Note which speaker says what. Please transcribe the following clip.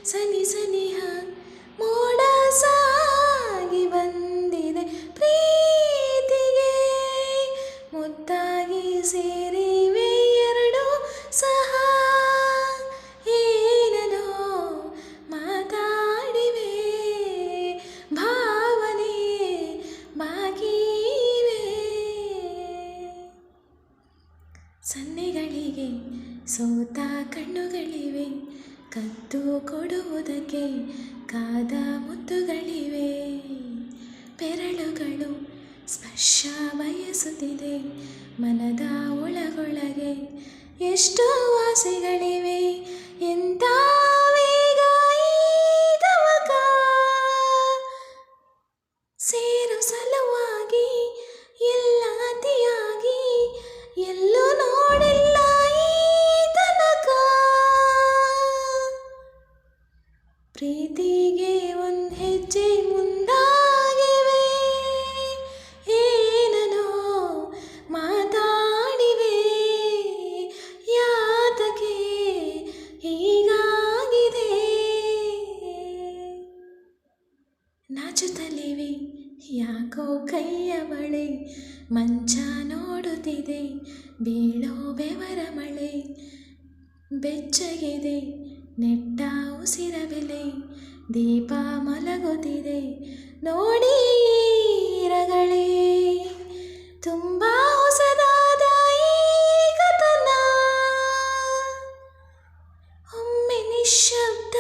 Speaker 1: ಸನಿ ಸನಿಹ ಮೋಡ ಸಾಗಿ ಬಂದಿದೆ ಪ್ರೀತಿಗೆ ಮುದ್ದಾಗಿ ಸೇರಿವೆ ಎರಡು ಸಹ ಏನೋ ಮಾತಾಡಿವೆ ಭಾವನೆ ಬಾಗಿವೆ ಸನ್ನೆಗಳಿಗೆ ಸೋತ ಕಣ್ಣುಗಳಿವೆ ಕದ್ದು ಕೊಡುವುದಕ್ಕೆ ಕಾದ ಮುತ್ತುಗಳಿವೆ ಬೆರಳುಗಳು ಸ್ಪರ್ಶ ಬಯಸುತ್ತಿದೆ ಮನದ ಒಳಗೊಳಗೆ ಎಷ್ಟು ಆಸೆಗಳಿವೆ ಎಂಥ ವೇಗ ಈ ತವಕ ಸೇರು ಸಲುವಾಗಿ ಎಲ್ಲ ಅತಿಯಾಗಿ ಎಲ್ಲೂ ನೋಡಿಲ್ಲ ಈ ತನಕ ಪ್ರೀತಿಗೆ ಒಂದು ಹೆಜ್ಜೆ ಮುಂದಾಗಿವೆ ಏನೋ ಮಾತಾಡಿವೆ ಯಾತಕ್ಕೆ ಹೀಗಾಗಿದೆ ನಾಚುತ್ತಲಿವೆ ಯಾಕೋ ಕೈಯ ಬಳೆ ಮಂಚ ನೋಡುತ್ತಿದೆ ಬೀಳೋ ಬೆವರ ಮಳೆ ಬೆಚ್ಚಗಿದೆ ನೆಟ್ಟ ಉಸಿರ ಬೆಲೆ ದೀಪ ಮಲಗುತ್ತಿದೆ ನೋಡಿ ರಗಳೇ ತುಂಬ ಹೊಸದಾದ ಈ ಕಥನ ಒಮ್ಮೆ ನಿಶ್ಶಬ್ದ